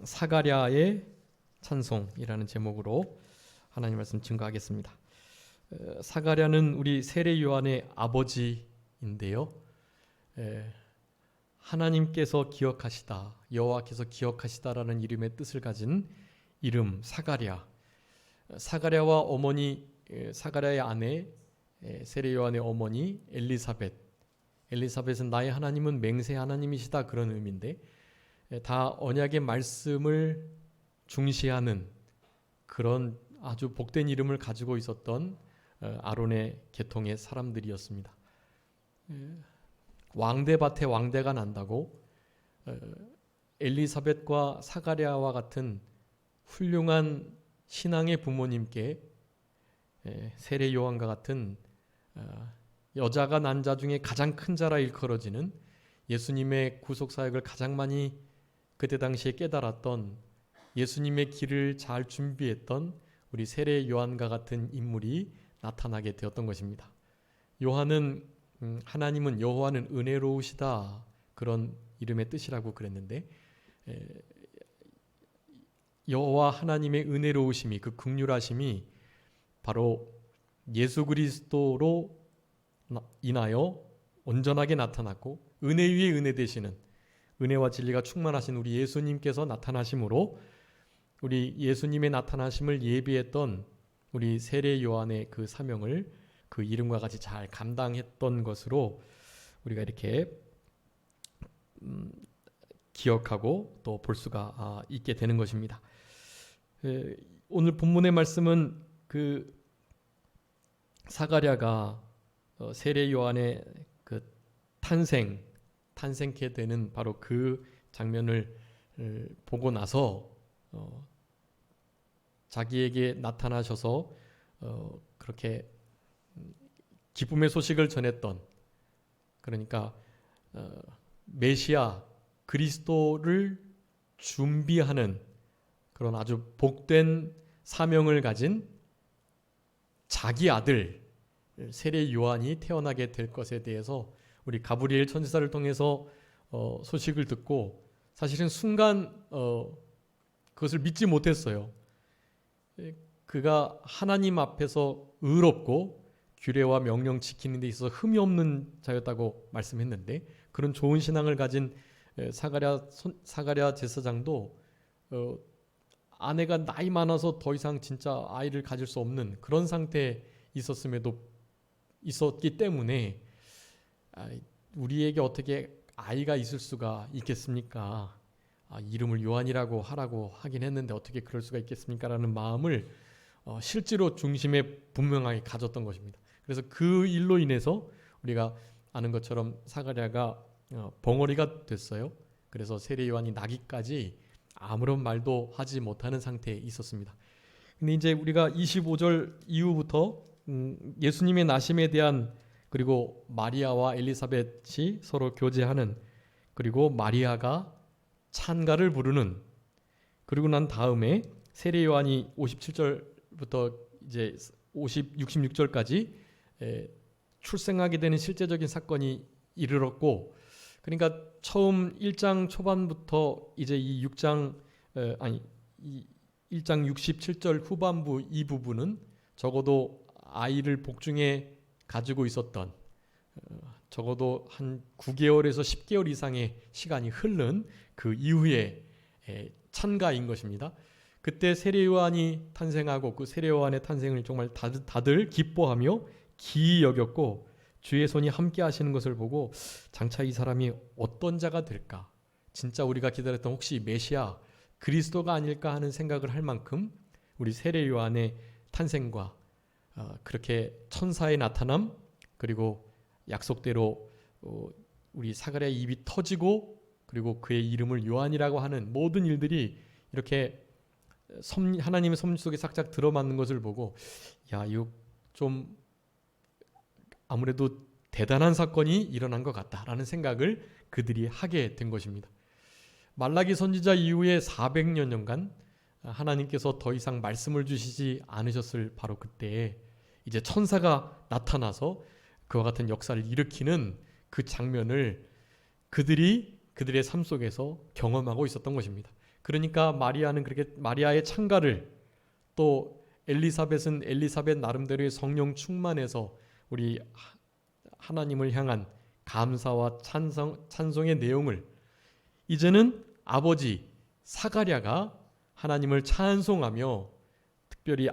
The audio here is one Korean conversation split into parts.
사가랴의 찬송이라는 제목으로 하나님 말씀 증거하겠습니다. 사가랴는 우리 세례 요한의 아버지인데요. 하나님께서 기억하시다, 여호와께서 기억하시다라는 이름의 뜻을 가진 이름 사가랴. 사가랴와 어머니, 사가랴의 아내 세례 요한의 어머니 엘리사벳은 나의 하나님은 맹세 하나님이시다, 그런 의미인데 다 언약의 말씀을 중시하는 그런 아주 복된 이름을 가지고 있었던 아론의 계통의 사람들이었습니다. 왕대밭에 왕대가 난다고 엘리사벳과 사가랴와 같은 훌륭한 신앙의 부모님께 세례 요한과 같은 여자가 난 자 중에 가장 큰 자라 일컬어지는 예수님의 구속사역을 가장 많이 그때 당시에 깨달았던 예수님의 길을 잘 준비했던 우리 세례 요한과 같은 인물이 나타나게 되었던 것입니다. 요한은 하나님은 여호와는 은혜로우시다, 그런 이름의 뜻이라고 그랬는데 여호와 하나님의 은혜로우심이, 그 긍휼하심이 바로 예수 그리스도로 인하여 온전하게 나타났고 은혜 위에 은혜 되시는, 은혜와 진리가 충만하신 우리 예수님께서 나타나심으로 우리 예수님의 나타나심을 예비했던 우리 세례 요한의 그 사명을 그 이름과 같이 잘 감당했던 것으로 우리가 이렇게 기억하고 또 볼 수가 있게 되는 것입니다. 오늘 본문의 말씀은 그 사가랴가 세례 요한의 그 탄생케 되는 바로 그 장면을 보고 나서 자기에게 나타나셔서 그렇게 기쁨의 소식을 전했던, 그러니까 메시아 그리스도를 준비하는 그런 아주 복된 사명을 가진 자기 아들 세례 요한이 태어나게 될 것에 대해서 우리 가브리엘 천지사를 통해서 소식을 듣고 사실은 순간 그것을 믿지 못했어요. 그가 하나님 앞에서 의롭고 규례와 명령 지키는 데 있어서 흠이 없는 자였다고 말씀했는데, 그런 좋은 신앙을 가진 사가랴 제사장도 아내가 나이 많아서 더 이상 진짜 아이를 가질 수 없는 그런 상태에 있었기 때문에 우리에게 어떻게 아이가 있을 수가 있겠습니까? 이름을 요한이라고 하라고 하긴 했는데 어떻게 그럴 수가 있겠습니까? 라는 마음을 실제로 중심에 분명하게 가졌던 것입니다. 그래서 그 일로 인해서 우리가 아는 것처럼 사가랴가 벙어리가 됐어요. 그래서 세례 요한이 나기까지 아무런 말도 하지 못하는 상태에 있었습니다. 근데 이제 우리가 25절 이후부터 예수님의 나심에 대한, 그리고 마리아와 엘리사벳이 서로 교제하는, 그리고 마리아가 찬가를 부르는, 그리고 난 다음에 세례 요한이 57절부터 이제 66절까지 출생하게 되는 실제적인 사건이 이르렀고, 그러니까 처음 1장 초반부터 이제 이 1장 67절 후반부 이 부분은 적어도 아이를 복중에 가지고 있었던, 적어도 한 9개월에서 10개월 이상의 시간이 흐른 그 이후에 찬가인 것입니다. 그때 세례 요한이 탄생하고 그 세례 요한의 탄생을 정말 다들 기뻐하며 기이 여겼고 주의 손이 함께 하시는 것을 보고 장차 이 사람이 어떤 자가 될까, 진짜 우리가 기다렸던 혹시 메시아 그리스도가 아닐까 하는 생각을 할 만큼 우리 세례 요한의 탄생과 그렇게 천사의 나타남, 그리고 약속대로 우리 사가랴의 입이 터지고 그리고 그의 이름을 요한이라고 하는 모든 일들이 이렇게 하나님의 섭리 속에 싹싹 들어맞는 것을 보고, 야, 이거 좀 아무래도 대단한 사건이 일어난 것 같다라는 생각을 그들이 하게 된 것입니다. 말라기 선지자 이후에 400여년간 하나님께서 더 이상 말씀을 주시지 않으셨을 바로 그때에 이제 천사가 나타나서 그와 같은 역사를 일으키는 그 장면을 그들의 삶 속에서 경험하고 있었던 것입니다. 그러니까 마리아는 그렇게 마리아의 찬가를, 또 엘리사벳은 엘리사벳 나름대로의 성령 충만해서 우리 하나님을 향한 감사와 찬송의 내용을 이제는 아버지 사가랴가 하나님을 찬송하며 특별히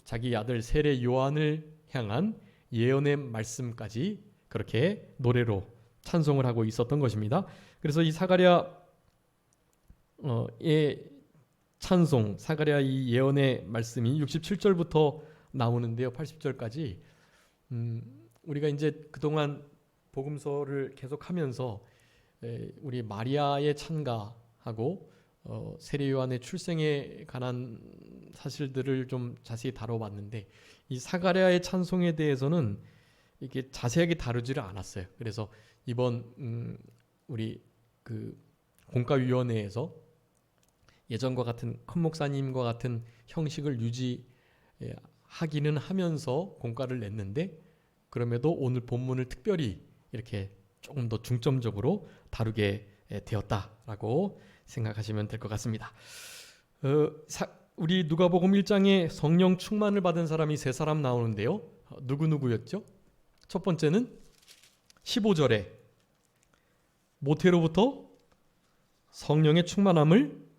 자기 아들 세례 요한을 향한 예언의 말씀까지 그렇게 노래로 찬송을 하고 있었던 것입니다. 그래서 이 사가랴의 찬송, 사가랴 이 예언의 말씀이 67절부터 나오는데요. 80절까지 우리가 이제 그동안 복음서를 계속하면서 우리 마리아의 찬가하고 세례 요한의 출생에 관한 사실들을 좀 자세히 다뤄봤는데, 이 사가랴의 찬송에 대해서는 이렇게 자세하게 다루지를 않았어요. 그래서 이번 우리 그 공과위원회에서 예전과 같은 큰 목사님과 같은 형식을 유지하기는 하면서 공과를 냈는데, 그럼에도 오늘 본문을 특별히 이렇게 조금 더 중점적으로 다루게 되었다라고 생각하시면 될 것 같습니다. 우리 누가복음 1장에 성령 충만을 받은 사람이 세 사람 나오는데요. 누구였죠? 첫 번째는 15절에 모태로부터 성령의 충만함을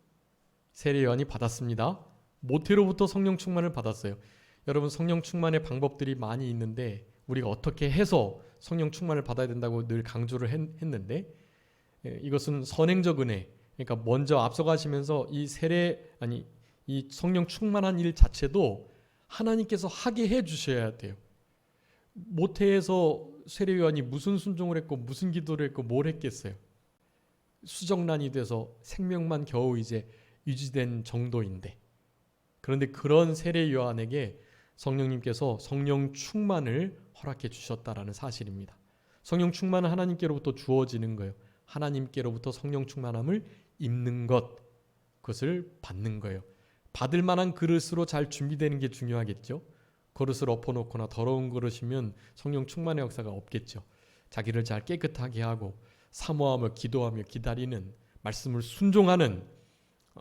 세례 요한이 받았습니다. 모태로부터 성령 충만을 받았어요. 여러분, 성령 충만의 방법들이 많이 있는데 우리가 어떻게 해서 성령 충만을 받아야 된다고 늘 강조를 했는데, 이것은 선행적 은혜, 그러니까 먼저 앞서가시면서 이 성령 충만한 일 자체도 하나님께서 하게 해 주셔야 돼요. 모태에서 세례 요한이 무슨 순종을 했고 무슨 기도를 했고 뭘 했겠어요. 수정란이 돼서 생명만 겨우 이제 유지된 정도인데, 그런데 그런 세례 요한에게 성령님께서 성령 충만을 허락해 주셨다라는 사실입니다. 성령 충만은 하나님께로부터 주어지는 거예요. 하나님께로부터 성령 충만함을 입는 것, 그것을 받는 거예요. 받을 만한 그릇으로 잘 준비되는 게 중요하겠죠. 그릇을 엎어놓거나 더러운 그릇이면 성령 충만의 역사가 없겠죠. 자기를 잘 깨끗하게 하고 사모하며 기도하며 기다리는, 말씀을 순종하는,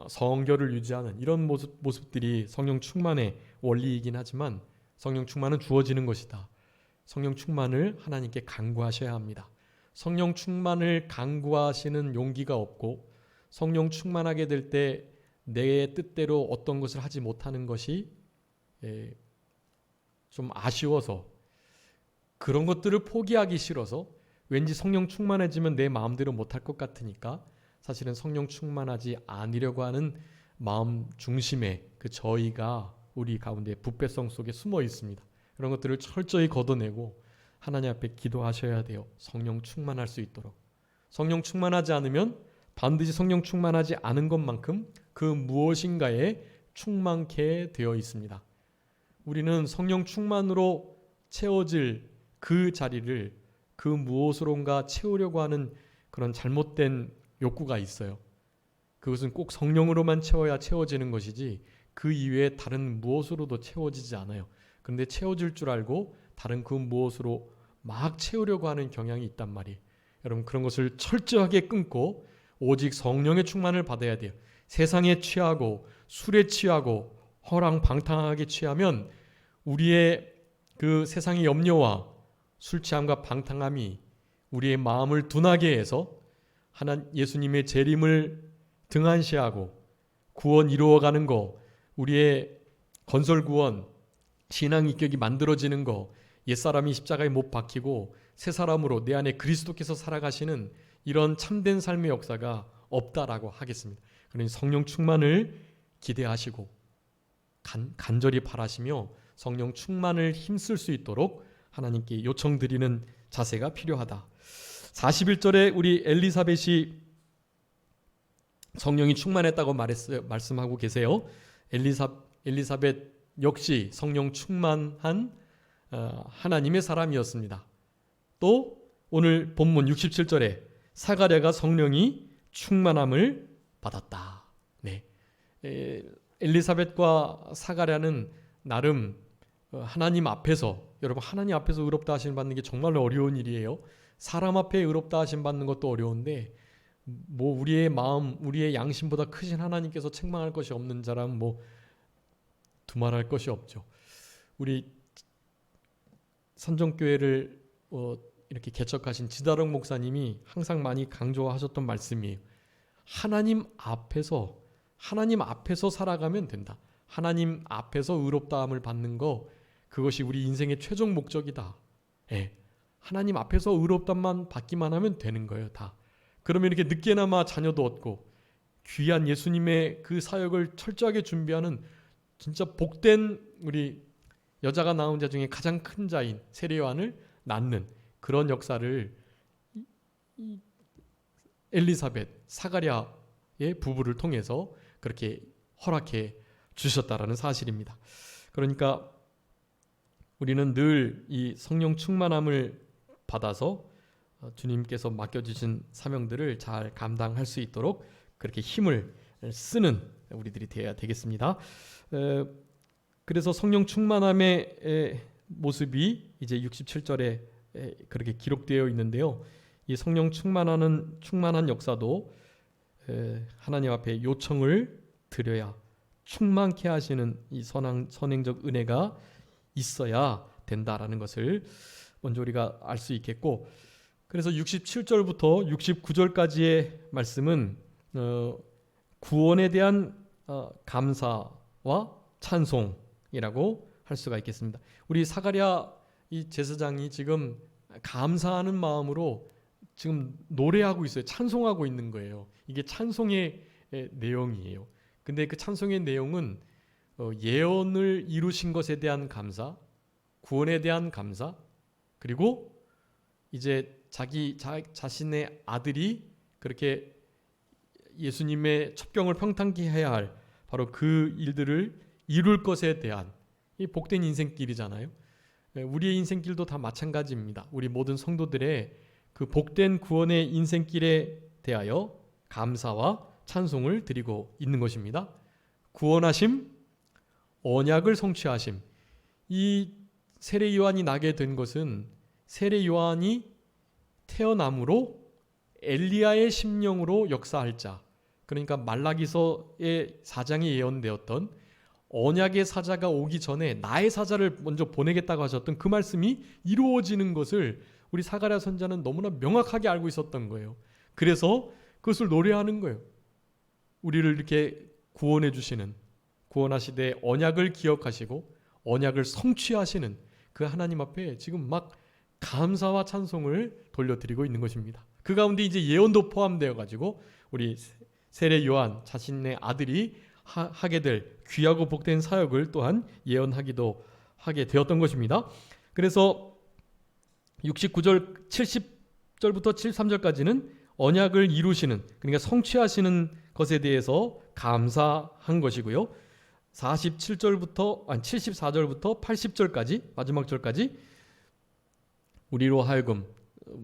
성결을 유지하는 이런 모습들이 성령 충만의 원리이긴 하지만, 성령 충만은 주어지는 것이다. 성령 충만을 하나님께 간구하셔야 합니다. 성령 충만을 간구하시는 용기가 없고 성령 충만하게 될 때 내 뜻대로 어떤 것을 하지 못하는 것이 좀 아쉬워서, 그런 것들을 포기하기 싫어서, 왠지 성령 충만해지면 내 마음대로 못할 것 같으니까 사실은 성령 충만하지 않으려고 하는 마음 중심의 그 저희가 우리 가운데 부패성 속에 숨어 있습니다. 그런 것들을 철저히 걷어내고 하나님 앞에 기도하셔야 돼요. 성령 충만할 수 있도록. 성령 충만하지 않으면 반드시 성령 충만하지 않은 것만큼 그 무엇인가에 충만케 되어 있습니다. 우리는 성령 충만으로 채워질 그 자리를 그 무엇으론가 채우려고 하는 그런 잘못된 욕구가 있어요. 그것은 꼭 성령으로만 채워야 채워지는 것이지 그 이외에 다른 무엇으로도 채워지지 않아요. 그런데 채워질 줄 알고 다른 그 무엇으로 막 채우려고 하는 경향이 있단 말이에요. 여러분, 그런 것을 철저하게 끊고 오직 성령의 충만을 받아야 돼요. 세상에 취하고 술에 취하고 허랑방탕하게 취하면 우리의 그 세상의 염려와 술 취함과 방탕함이 우리의 마음을 둔하게 해서 예수님의 재림을 등한시하고 구원 이루어가는 거, 우리의 건설 구원, 신앙 인격이 만들어지는 거, 옛사람이 십자가에 못 박히고 새 사람으로 내 안에 그리스도께서 살아가시는 이런 참된 삶의 역사가 없다라고 하겠습니다. 그러니 성령 충만을 기대하시고 간절히 바라시며 성령 충만을 힘쓸 수 있도록 하나님께 요청드리는 자세가 필요하다. 41절에 우리 엘리사벳이 성령이 충만했다고 말씀하고 계세요. 엘리사벳 역시 성령 충만한 하나님의 사람이었습니다. 또 오늘 본문 67절에 사가랴가 성령이 충만함을 받았다. 네. 엘리사벳과 사가랴는 나름 하나님 앞에서, 여러분, 하나님 앞에서 의롭다 하심 받는 게 정말로 어려운 일이에요. 사람 앞에 의롭다 하심 받는 것도 어려운데 뭐 우리의 마음, 우리의 양심보다 크신 하나님께서 책망할 것이 없는 자라면 뭐 두말할 것이 없죠. 우리 산정교회를 이렇게 개척하신 지다롱 목사님이 항상 많이 강조하셨던 말씀이에요. 하나님 앞에서 살아가면 된다. 하나님 앞에서 의롭다함을 받는 거, 그것이 우리 인생의 최종 목적이다. 예. 하나님 앞에서 의롭다만 받기만 하면 되는 거예요, 다. 그러면 이렇게 늦게나마 자녀도 얻고 귀한 예수님의 그 사역을 철저하게 준비하는 진짜 복된 우리 여자가 낳은 자 중에 가장 큰 자인 세례 요한을 낳는 그런 역사를 엘리사벳, 사가랴의 부부를 통해서 그렇게 허락해 주셨다라는 사실입니다. 그러니까 우리는 늘 이 성령 충만함을 받아서 주님께서 맡겨주신 사명들을 잘 감당할 수 있도록 그렇게 힘을 쓰는 우리들이 되어야 되겠습니다. 그래서 성령 충만함의 모습이 이제 67절에 그렇게 기록되어 있는데요. 이 성령 충만한 역사도 하나님 앞에 요청을 드려야 충만케 하시는 이 선행적 은혜가 있어야 된다라는 것을 먼저 우리가 알 수 있겠고, 그래서 67절부터 69절까지의 말씀은 구원에 대한 감사와 찬송이라고 할 수가 있겠습니다. 우리 사가랴 이 제사장이 지금 감사하는 마음으로 지금 노래하고 있어요. 찬송하고 있는 거예요. 이게 찬송의 내용이에요. 근데 그 찬송의 내용은 예언을 이루신 것에 대한 감사, 구원에 대한 감사, 그리고 이제 자신의 아들이 그렇게 예수님의 첩경을 평탄케 해야 할 바로 그 일들을 이룰 것에 대한 이 복된 인생길이잖아요. 우리의 인생길도 다 마찬가지입니다. 우리 모든 성도들의 그 복된 구원의 인생길에 대하여 감사와 찬송을 드리고 있는 것입니다. 구원하심, 언약을 성취하심. 이 세례 요한이 나게 된 것은 세례 요한이 태어남으로 엘리야의 심령으로 역사할 자, 그러니까 말라기서의 사장이 예언되었던 언약의 사자가 오기 전에 나의 사자를 먼저 보내겠다고 하셨던 그 말씀이 이루어지는 것을 우리 사가랴 선자는 너무나 명확하게 알고 있었던 거예요. 그래서 그것을 노래하는 거예요. 우리를 이렇게 구원해 주시는, 구원하시되 언약을 기억하시고 언약을 성취하시는 그 하나님 앞에 지금 막 감사와 찬송을 돌려드리고 있는 것입니다. 그 가운데 이제 예언도 포함되어 가지고 우리 세례 요한 자신의 아들이 하게 될 귀하고 복된 사역을 또한 예언하기도 하게 되었던 것입니다. 그래서 69절 70절부터 73절까지는 언약을 이루시는, 그러니까 성취하시는 것에 대해서 감사한 것이고요. 74절부터 80절까지 마지막 절까지 우리로 하여금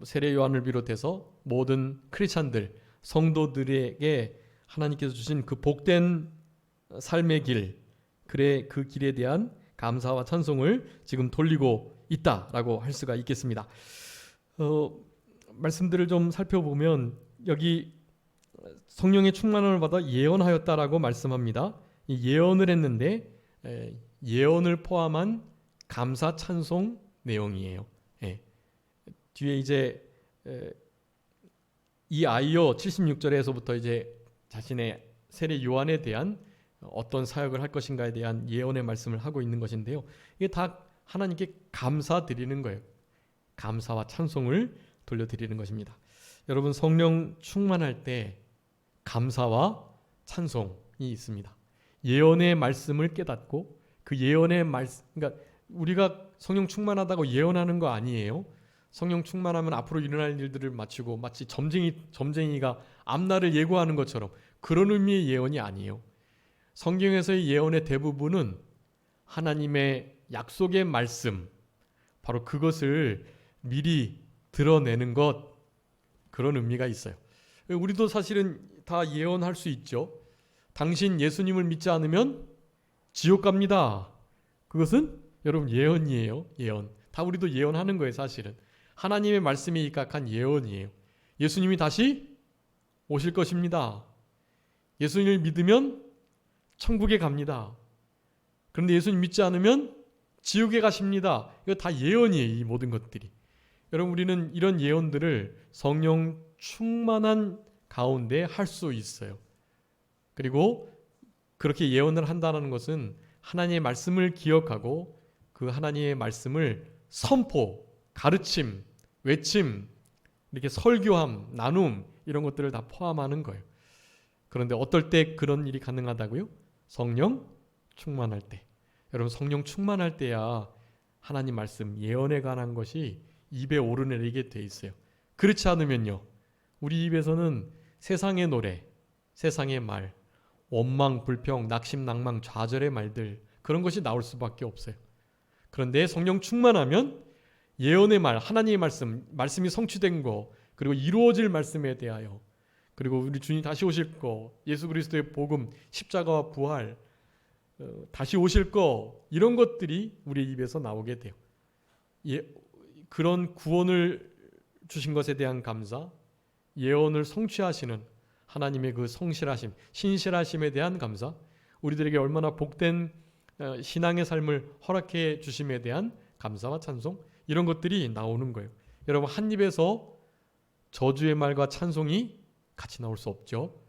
세례 요한을 비롯해서 모든 크리스찬들 성도들에게 하나님께서 주신 그 복된 삶의 길, 그 길에 대한 감사와 찬송을 지금 돌리고 있다라고 할 수가 있겠습니다. 말씀들을 좀 살펴보면 여기 성령의 충만함을 받아 예언하였다라고 말씀합니다. 이 예언을 했는데 예언을 포함한 감사 찬송 내용이에요. 뒤에 이제 이 아이요 76절에서부터 이제 자신의 세례 요한에 대한 어떤 사역을 할 것인가에 대한 예언의 말씀을 하고 있는 것인데요. 이게 다 하나님께 감사드리는 거예요. 감사와 찬송을 돌려드리는 것입니다. 여러분, 성령 충만할 때 감사와 찬송이 있습니다. 예언의 말씀을 깨닫고 그 예언의 말씀, 그러니까 우리가 성령 충만하다고 예언하는 거 아니에요. 성령 충만하면 앞으로 일어날 일들을 맞추고 마치 점쟁이가 앞날을 예고하는 것처럼 그런 의미의 예언이 아니에요. 성경에서의 예언의 대부분은 하나님의 약속의 말씀, 바로 그것을 미리 드러내는 것, 그런 의미가 있어요. 우리도 사실은 다 예언할 수 있죠. 당신 예수님을 믿지 않으면 지옥 갑니다. 그것은 여러분 예언이에요. 예언. 다 우리도 예언하는 거예요. 사실은 하나님의 말씀에 입각한 예언이에요. 예수님이 다시 오실 것입니다. 예수님을 믿으면 천국에 갑니다. 그런데 예수님 믿지 않으면 지옥에 가십니다. 이거 다 예언이에요. 이 모든 것들이. 여러분, 우리는 이런 예언들을 성령 충만한 가운데 할 수 있어요. 그리고 그렇게 예언을 한다는 것은 하나님의 말씀을 기억하고 그 하나님의 말씀을 선포, 가르침, 외침, 이렇게 설교함, 나눔 이런 것들을 다 포함하는 거예요. 그런데 어떨 때 그런 일이 가능하다고요? 성령 충만할 때. 여러분, 성령 충만할 때야 하나님 말씀, 예언에 관한 것이 입에 오르내리게 돼 있어요. 그렇지 않으면요, 우리 입에서는 세상의 노래, 세상의 말, 원망, 불평, 낙심, 낭망, 좌절의 말들, 그런 것이 나올 수밖에 없어요. 그런데 성령 충만하면 예언의 말, 하나님의 말씀, 말씀이 성취된 거, 그리고 이루어질 말씀에 대하여, 그리고 우리 주님 다시 오실 거, 예수 그리스도의 복음, 십자가와 부활, 다시 오실 거, 이런 것들이 우리 입에서 나오게 돼요. 그런 구원을 주신 것에 대한 감사, 예언을 성취하시는 하나님의 그 성실하심, 신실하심에 대한 감사, 우리들에게 얼마나 복된 신앙의 삶을 허락해 주심에 대한 감사와 찬송, 이런 것들이 나오는 거예요. 여러분, 한 입에서 저주의 말과 찬송이 같이 나올 수 없죠.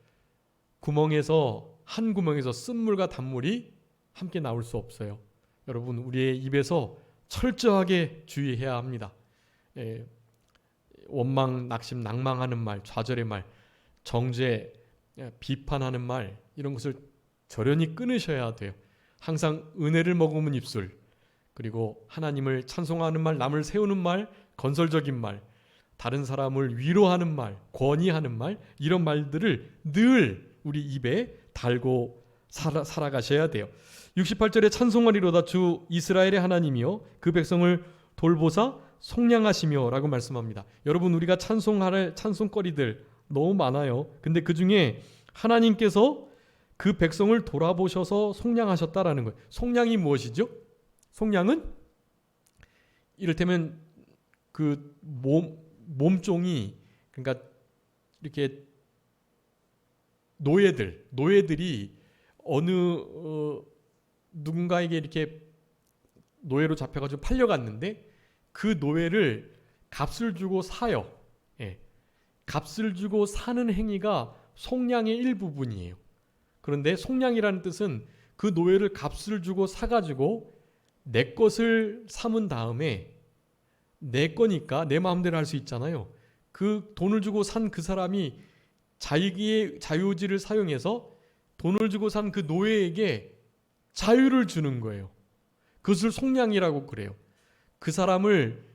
한 구멍에서 쓴물과 단물이 함께 나올 수 없어요. 여러분, 우리의 입에서 철저하게 주의해야 합니다. 원망, 낙심, 낭망하는 말, 좌절의 말, 정죄, 비판하는 말, 이런 것을 절연히 끊으셔야 돼요. 항상 은혜를 머금은 입술, 그리고 하나님을 찬송하는 말, 남을 세우는 말, 건설적인 말, 다른 사람을 위로하는 말, 권위하는 말, 이런 말들을 늘 우리 입에 달고 살아가셔야 돼요. 68절에 찬송하리로다 주 이스라엘의 하나님이여 그 백성을 돌보사 속량하시며 라고 말씀합니다. 여러분, 우리가 찬송할 찬송거리들 너무 많아요. 근데 그 중에 하나님께서 그 백성을 돌아보셔서 속량하셨다라는 거예요. 속량이 무엇이죠? 속량은 이를테면 그 몸종이, 그러니까 이렇게 노예들이 어느 누군가에게 이렇게 노예로 잡혀가지고 팔려갔는데 그 노예를 값을 주고 사요. 값을 주고 사는 행위가 속량의 일부분이에요. 그런데 속량이라는 뜻은 그 노예를 값을 주고 사가지고 내 것을 삼은 다음에 내 거니까 내 마음대로 할 수 있잖아요. 그 돈을 주고 산 그 사람이 자기의 자유의지를 사용해서 돈을 주고 산 그 노예에게 자유를 주는 거예요. 그것을 속량이라고 그래요. 그 사람을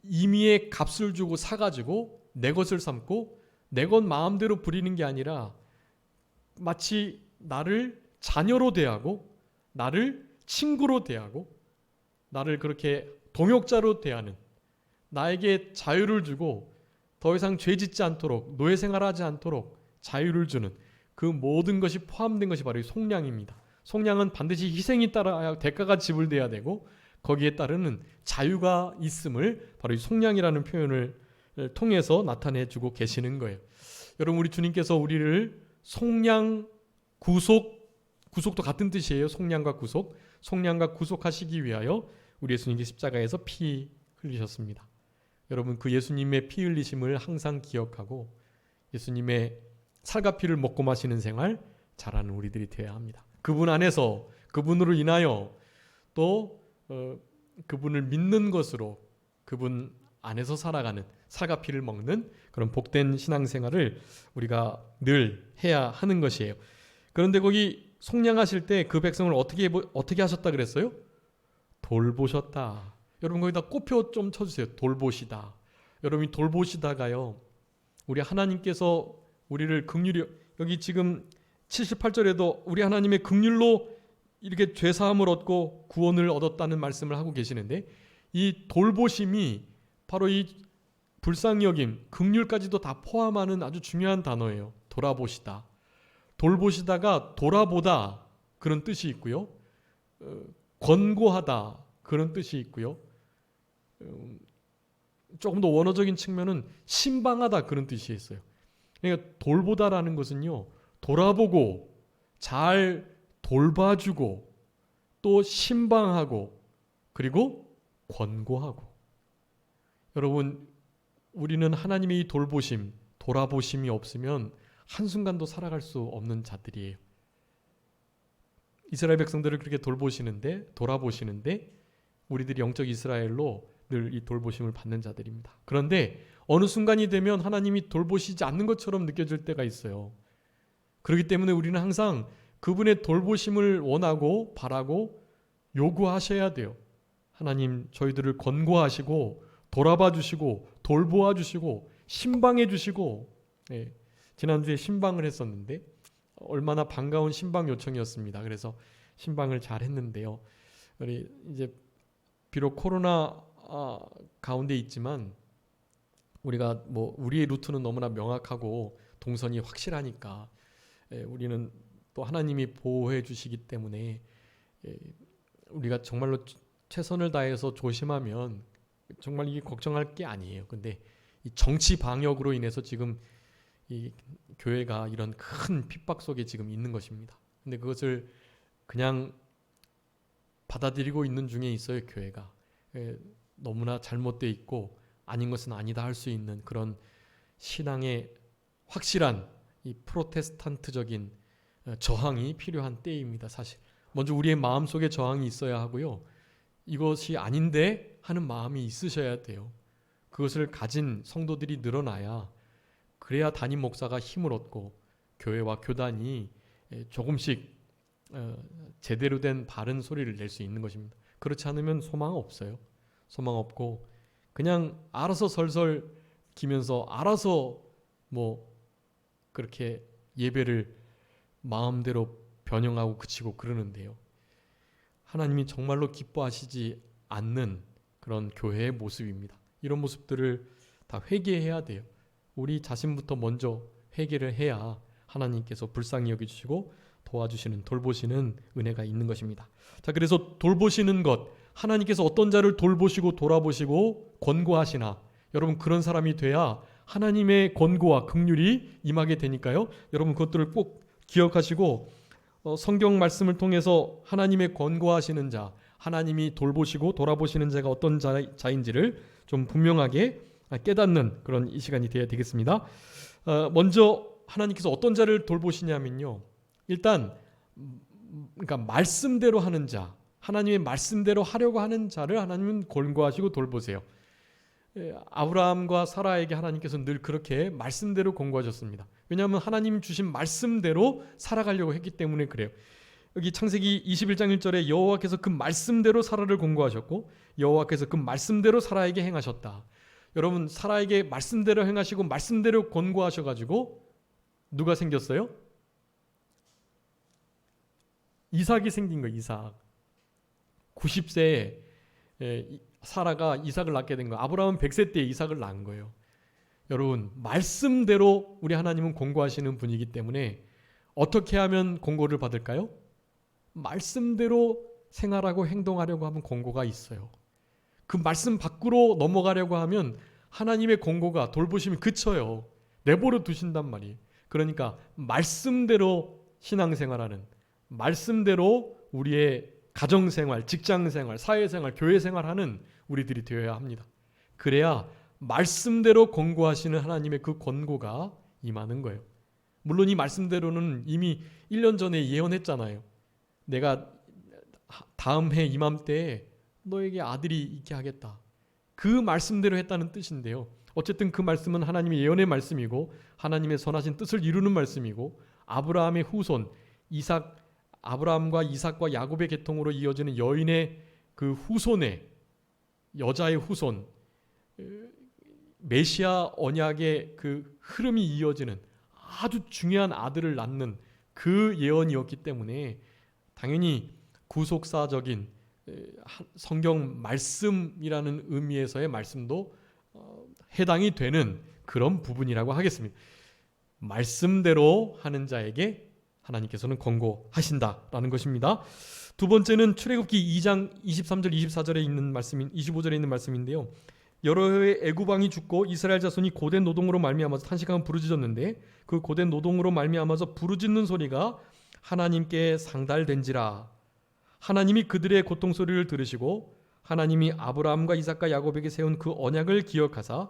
임의의 값을 주고 사가지고 내 것을 삼고 내 것 마음대로 부리는 게 아니라 마치 나를 자녀로 대하고 나를 친구로 대하고 나를 그렇게 동역자로 대하는, 나에게 자유를 주고 더 이상 죄 짓지 않도록, 노예 생활하지 않도록 자유를 주는 그 모든 것이 포함된 것이 바로 이 속량입니다. 속량은 반드시 희생이 따라야 대가가 지불돼야 되고 거기에 따르는 자유가 있음을 바로 이 속량이라는 표현을 통해서 나타내주고 계시는 거예요. 여러분, 우리 주님께서 우리를 속량, 구속도 같은 뜻이에요. 속량과 구속, 속량과 구속하시기 위하여 우리 예수님께서 십자가에서 피 흘리셨습니다. 여러분, 그 예수님의 피 흘리심을 항상 기억하고 예수님의 살과 피를 먹고 마시는 생활 잘하는 우리들이 되어야 합니다. 그분 안에서, 그분으로 인하여 또 그분을 믿는 것으로 그분 안에서 살아가는, 살과 피를 먹는 그런 복된 신앙생활을 우리가 늘 해야 하는 것이에요. 그런데 거기 속량하실 때 그 백성을 어떻게 하셨다 그랬어요? 돌보셨다. 여러분, 거기다 꼬표 좀 쳐주세요. 돌보시다. 여러분이 돌보시다가요, 우리 하나님께서 우리를 긍휼히, 여기 지금 78절에도 우리 하나님의 긍휼로 이렇게 죄사함을 얻고 구원을 얻었다는 말씀을 하고 계시는데, 이 돌보심이 바로 이 불쌍히 여김, 긍휼까지도 다 포함하는 아주 중요한 단어예요. 돌아보시다. 돌보시다가 돌아보다, 그런 뜻이 있고요. 권고하다, 그런 뜻이 있고요. 조금 더 원어적인 측면은 신방하다, 그런 뜻이 있어요. 그러니까 돌보다라는 것은요, 돌아보고 잘 돌봐주고 또 신방하고 그리고 권고하고. 여러분, 우리는 하나님의 이 돌보심, 돌아보심이 없으면 한순간도 살아갈 수 없는 자들이에요. 이스라엘 백성들을 그렇게 돌보시는데, 돌아보시는데 우리들이 영적 이스라엘로 늘 이 돌보심을 받는 자들입니다. 그런데 어느 순간이 되면 하나님이 돌보시지 않는 것처럼 느껴질 때가 있어요. 그렇기 때문에 우리는 항상 그분의 돌보심을 원하고 바라고 요구하셔야 돼요. 하나님, 저희들을 권고하시고 돌아봐 주시고 돌보아 주시고 신방해 주시고. 지난주에 신방을 했었는데 얼마나 반가운 신방 요청이었습니다. 그래서 신방을 잘 했는데요. 우리 이제 비록 코로나 가운데 있지만 우리가 우리의 루트는 너무나 명확하고 동선이 확실하니까 우리는 또 하나님이 보호해 주시기 때문에 우리가 정말로 최선을 다해서 조심하면 정말 이게 걱정할 게 아니에요. 근데 이 정치 방역으로 인해서 지금 이 교회가 이런 큰 핍박 속에 지금 있는 것입니다. 근데 그것을 그냥 받아들이고 있는 중에 있어요. 교회가 너무나 잘못되어 있고 아닌 것은 아니다 할 수 있는 그런 신앙의 확실한 이 프로테스탄트적인 저항이 필요한 때입니다. 사실 먼저 우리의 마음속에 저항이 있어야 하고요. 이것이 아닌데 하는 마음이 있으셔야 돼요. 그것을 가진 성도들이 늘어나야, 그래야 담임 목사가 힘을 얻고 교회와 교단이 조금씩 제대로 된 바른 소리를 낼 수 있는 것입니다. 그렇지 않으면 소망 없어요. 소망 없고 그냥 알아서 설설 기면서 알아서 그렇게 예배를 마음대로 변형하고 그치고 그러는데요. 하나님이 정말로 기뻐하시지 않는 그런 교회의 모습입니다. 이런 모습들을 다 회개해야 돼요. 우리 자신부터 먼저 회개를 해야 하나님께서 불쌍히 여겨주시고 도와주시는, 돌보시는 은혜가 있는 것입니다. 자, 그래서 돌보시는 것, 하나님께서 어떤 자를 돌보시고 돌아보시고 권고하시나, 여러분 그런 사람이 돼야 하나님의 권고와 긍휼이 임하게 되니까요. 여러분 그것들을 꼭 기억하시고 성경 말씀을 통해서 하나님의 권고하시는 자, 하나님이 돌보시고 돌아보시는 자가 어떤 자인지를 좀 분명하게 깨닫는 그런 이 시간이 되어야 되겠습니다. 먼저 하나님께서 어떤 자를 돌보시냐면요, 일단 그러니까 말씀대로 하는 자, 하나님의 말씀대로 하려고 하는 자를 하나님은 권고하시고 돌보세요. 아브라함과 사라에게 하나님께서 늘 그렇게 말씀대로 권고하셨습니다. 왜냐하면 하나님 주신 말씀대로 살아가려고 했기 때문에 그래요. 여기 창세기 21장 1절에 여호와께서 그 말씀대로 사라를 권고하셨고 여호와께서 그 말씀대로 사라에게 행하셨다. 여러분, 사라에게 말씀대로 행하시고 말씀대로 권고하셔가지고 누가 생겼어요? 이삭이 생긴 거예요. 이삭. 90세에 사라가 이삭을 낳게 된 거예요. 아브라함은 100세 때 이삭을 낳은 거예요. 여러분, 말씀대로 우리 하나님은 권고하시는 분이기 때문에 어떻게 하면 권고를 받을까요? 말씀대로 생활하고 행동하려고 하면 권고가 있어요. 그 말씀 밖으로 넘어가려고 하면 하나님의 권고가, 돌보심이 그쳐요. 내버려 두신단 말이에요. 그러니까 말씀대로 신앙생활하는, 말씀대로 우리의 가정생활, 직장생활, 사회생활, 교회생활하는 우리들이 되어야 합니다. 그래야 말씀대로 권고하시는 하나님의 그 권고가 임하는 거예요. 물론 이 말씀대로는 이미 1년 전에 예언했잖아요. 내가 다음 해 이맘때에 너에게 아들이 있게 하겠다. 그 말씀대로 했다는 뜻인데요. 어쨌든 그 말씀은 하나님의 예언의 말씀이고 하나님의 선하신 뜻을 이루는 말씀이고 아브라함의 후손, 아브라함과 이삭과 야곱의 계통으로 이어지는 여인의 그 후손의, 여자의 후손, 메시아 언약의 그 흐름이 이어지는 아주 중요한 아들을 낳는 그 예언이었기 때문에 당연히 구속사적인 성경 말씀이라는 의미에서의 말씀도 해당이 되는 그런 부분이라고 하겠습니다. 말씀대로 하는 자에게 하나님께서는 권고하신다라는 것입니다. 두 번째는 출애굽기 2장 23절 24절에 있는 말씀, 25절에 있는 말씀인데요. 여러 해의 애굽 왕이 죽고 이스라엘 자손이 고된 노동으로 말미암아서 탄식하면 부르짖었는데 그 고된 노동으로 말미암아서 부르짖는 소리가 하나님께 상달된지라. 하나님이 그들의 고통 소리를 들으시고 하나님이 아브라함과 이삭과 야곱에게 세운 그 언약을 기억하사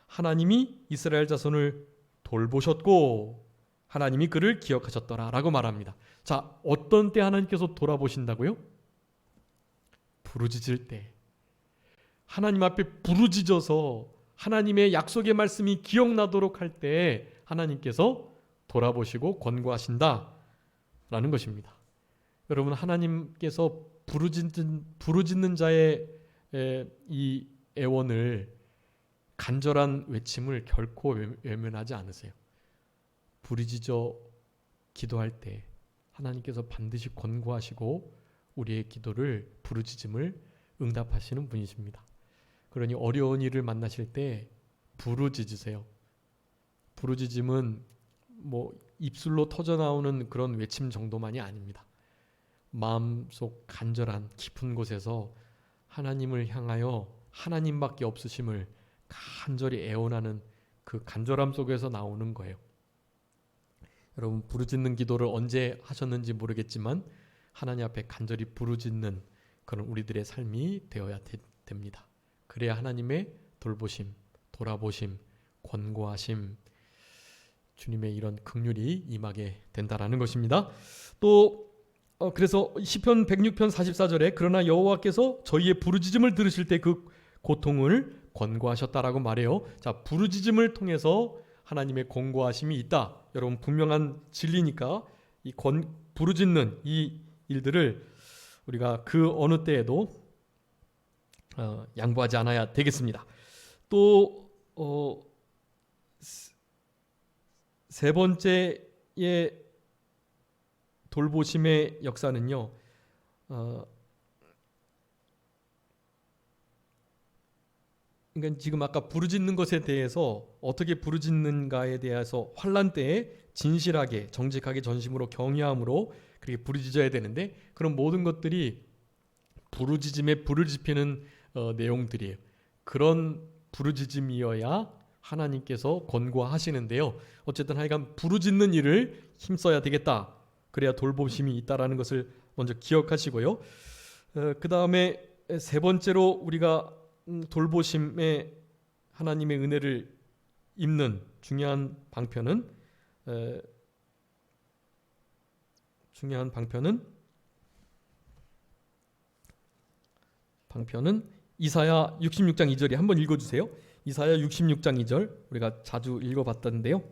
하나님이 이스라엘 자손을 돌보셨고 하나님이 그를 기억하셨더라라고 말합니다. 자, 어떤 때 하나님께서 돌아보신다고요? 부르짖을 때. 하나님 앞에 부르짖어서 하나님의 약속의 말씀이 기억나도록 할 때 하나님께서 돌아보시고 권고하신다라는 것입니다. 여러분, 하나님께서 부르짖는 자의 이 애원을, 간절한 외침을 결코 외면하지 않으세요. 부르짖어 기도할 때 하나님께서 반드시 권고하시고 우리의 기도를, 부르짖음을 응답하시는 분이십니다. 그러니 어려운 일을 만나실 때 부르짖으세요. 부르짖음은 뭐 입술로 터져나오는 그런 외침 정도만이 아닙니다. 마음속 간절한 깊은 곳에서 하나님을 향하여 하나님밖에 없으심을 간절히 애원하는 그 간절함 속에서 나오는 거예요. 여러분, 부르짖는 기도를 언제 하셨는지 모르겠지만 하나님 앞에 간절히 부르짖는 그런 우리들의 삶이 되어야 됩니다. 그래야 하나님의 돌보심, 돌아보심, 권고하심, 주님의 이런 긍휼이 임하게 된다라는 것입니다. 또 그래서 시편 106편 44절에 그러나 여호와께서 저희의 부르짖음을 들으실 때 그 고통을 권고하셨다라고 말해요. 자, 부르짖음을 통해서 하나님의 권고하심이 있다. 여러분, 분명한 진리니까 이 부르짖는 이 일들을 우리가 그 어느 때에도 양보하지 않아야 되겠습니다. 또 세 번째의 돌보심의 역사는요. 그러니까 지금 아까 부르짖는 것에 대해서 어떻게 부르짖는가에 대해서 환난 때에 진실하게, 정직하게, 전심으로, 경외함으로 그렇게 부르짖어야 되는데, 그런 모든 것들이 부르짖음에 불을 지피는 내용들이에요. 그런 부르짖음이어야 하나님께서 권고하시는데요. 어쨌든 하여간 부르짖는 일을 힘써야 되겠다. 그래야 돌보심이 있다라는 것을 먼저 기억하시고요. 그 다음에 세 번째로 우리가 돌보심에 하나님의 은혜를 입는 중요한 방편은 이사야 66장 2절이 한번 읽어주세요. 이사야 66장 2절 우리가 자주 읽어봤던데요.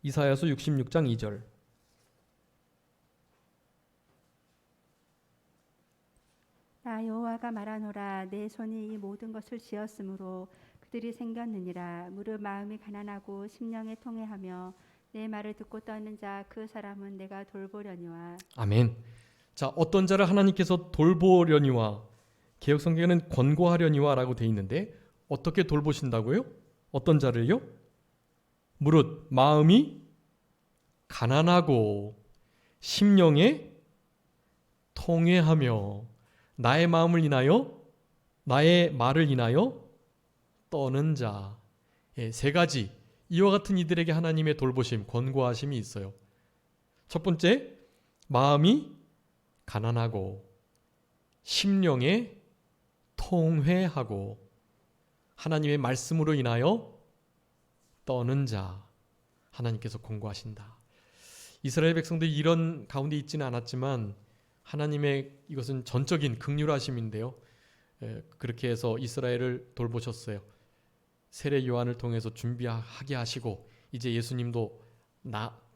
이사야서 66장 2절. 나 여호와가 말하노라. 내 손이 이 모든 것을 지었으므로 그들이 생겼느니라. 무릇 마음이 가난하고 심령에 통회하며 내 말을 듣고 떠는 자 그 사람은 내가 돌보려니와. 아멘. 자, 어떤 자를 하나님께서 돌보려니와, 개역 성경에는 권고하려니와라고 돼 있는데 어떻게 돌보신다고요? 어떤 자를요? 무릇 마음이 가난하고 심령에 통회하며 나의 마음을 인하여, 나의 말을 인하여 떠는 자. 세 가지, 이와 같은 이들에게 하나님의 돌보심, 권고하심이 있어요. 첫 번째, 마음이 가난하고 심령에 통회하고 하나님의 말씀으로 인하여 떠는 자, 하나님께서 권고하신다. 이스라엘 백성들이 이런 가운데 있지는 않았지만 하나님의 이것은 전적인 긍휼하심인데요. 그렇게 해서 이스라엘을 돌보셨어요. 세례 요한을 통해서 준비하게 하시고 이제 예수님도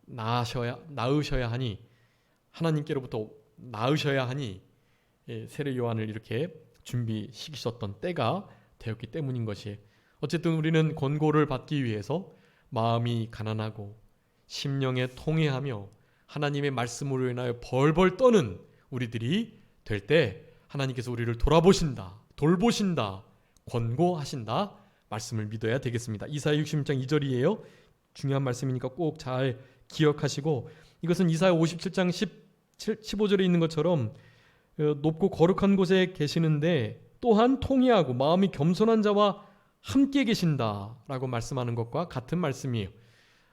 나으셔야 하니, 하나님께로부터 나으셔야 하니 세례 요한을 이렇게 준비시키셨던 때가 되었기 때문인 것이에요. 어쨌든 우리는 권고를 받기 위해서 마음이 가난하고 심령에 통회하며 하나님의 말씀으로 인하여 벌벌 떠는 우리들이 될 때 하나님께서 우리를 돌아보신다, 돌보신다, 권고하신다 말씀을 믿어야 되겠습니다. 이사야 66장 2절이에요. 중요한 말씀이니까 꼭 잘 기억하시고, 이것은 이사야 57장 15절에 있는 것처럼 높고 거룩한 곳에 계시는데 또한 통회하고 마음이 겸손한 자와 함께 계신다라고 말씀하는 것과 같은 말씀이에요.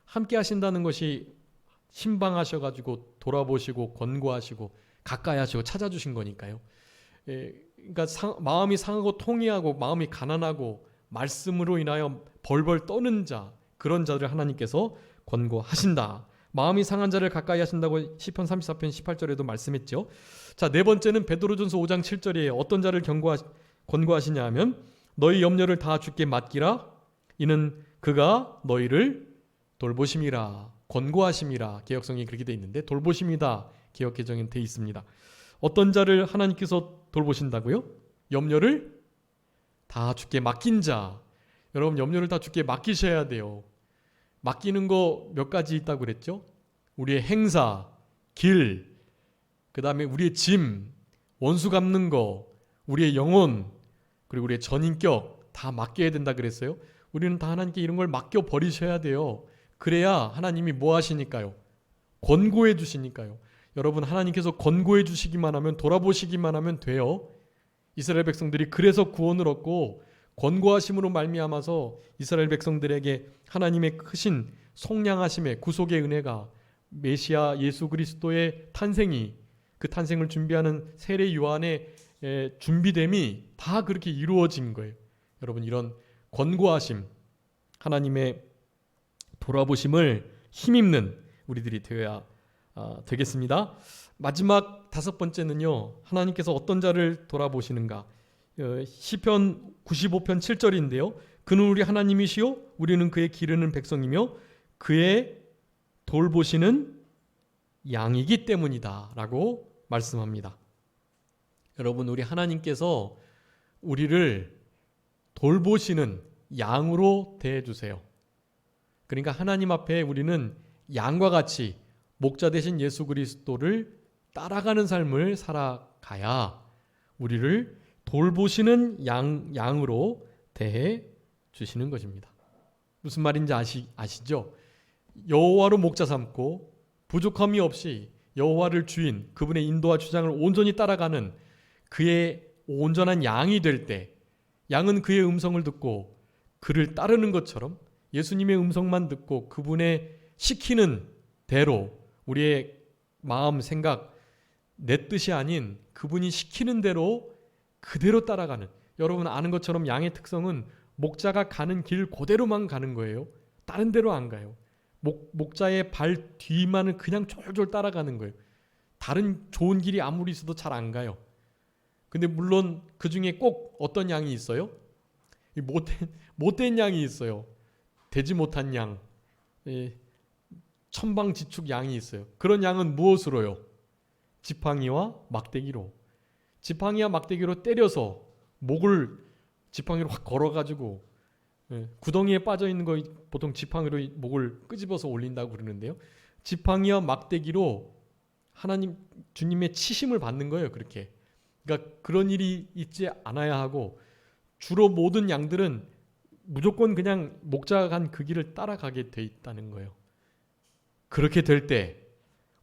함께 하신다는 것이 신방하셔가지고 돌아보시고 권고하시고 가까이 하시고 찾아주신 거니까요. 그러니까 마음이 상하고 통회하고 마음이 가난하고 말씀으로 인하여 벌벌 떠는 자, 그런 자들을 하나님께서 권고하신다. 마음이 상한 자를 가까이 하신다고 시편 34편 18절에도 말씀했죠. 자, 네 번째는 베드로전서 5장 7절에 어떤 자를 권고하시냐 하면 너희 염려를 다 주께 맡기라. 이는 그가 너희를 돌보심이라. 권고하심이라. 개역성이 그렇게 돼 있는데 돌보심이다. 개역개정엔 돼 있습니다. 어떤 자를 하나님께서 돌보신다고요? 염려를 다 주께 맡긴 자. 여러분, 염려를 다 주께 맡기셔야 돼요. 맡기는 거 몇 가지 있다고 그랬죠? 우리의 행사, 길, 그 다음에 우리의 짐, 원수 갚는 거, 우리의 영혼, 그리고 우리의 전인격 다 맡겨야 된다 그랬어요. 우리는 다 하나님께 이런 걸 맡겨 버리셔야 돼요. 그래야 하나님이 뭐 하시니까요? 권고해 주시니까요. 여러분, 하나님께서 권고해 주시기만 하면, 돌아보시기만 하면 돼요. 이스라엘 백성들이 그래서 구원을 얻고 권고하심으로 말미암아서 이스라엘 백성들에게 하나님의 크신 속량하심의 구속의 은혜가, 메시아 예수 그리스도의 탄생이, 그 탄생을 준비하는 세례 요한의 준비됨이 다 그렇게 이루어진 거예요. 여러분, 이런 권고하심, 하나님의 돌아보심을 힘입는 우리들이 되어야 되겠습니다. 마지막 다섯 번째는요, 하나님께서 어떤 자를 돌아보시는가. 시편 95편 7절인데요. 그는 우리 하나님이시요 우리는 그의 기르는 백성이며 그의 돌보시는 양이기 때문이다 라고 말씀합니다. 여러분, 우리 하나님께서 우리를 돌보시는 양으로 대해주세요. 그러니까 하나님 앞에 우리는 양과 같이 목자 되신 예수 그리스도를 따라가는 삶을 살아가야 우리를 돌보시는 양으로 대해 주시는 것입니다. 무슨 말인지 아시죠? 여호와로 목자 삼고 부족함이 없이 여호와를 주인, 그분의 인도와 주장을 온전히 따라가는 그의 온전한 양이 될 때, 양은 그의 음성을 듣고 그를 따르는 것처럼 예수님의 음성만 듣고 그분의 시키는 대로 우리의 마음, 생각, 내 뜻이 아닌 그분이 시키는 대로 그대로 따라가는, 여러분 아는 것처럼 양의 특성은 목자가 가는 길 그대로만 가는 거예요. 다른 데로 안 가요. 목자의 발 뒤만은 그냥 졸졸 따라가는 거예요. 다른 좋은 길이 아무리 있어도 잘 안 가요. 근데 물론 그 중에 꼭 어떤 양이 있어요? 못된 양이 있어요. 되지 못한 양, 천방지축 양이 있어요. 그런 양은 무엇으로요? 지팡이와 막대기로. 지팡이와 막대기로 때려서 목을 지팡이로 확 걸어가지고, 구덩이에 빠져있는 거 보통 지팡이로 목을 끄집어서 올린다고 그러는데요. 지팡이와 막대기로 하나님 주님의 치심을 받는 거예요. 그렇게. 그러니까 그런 일이 있지 않아야 하고, 주로 모든 양들은 무조건 그냥 목자가 간 그 길을 따라가게 돼 있다는 거예요. 그렇게 될 때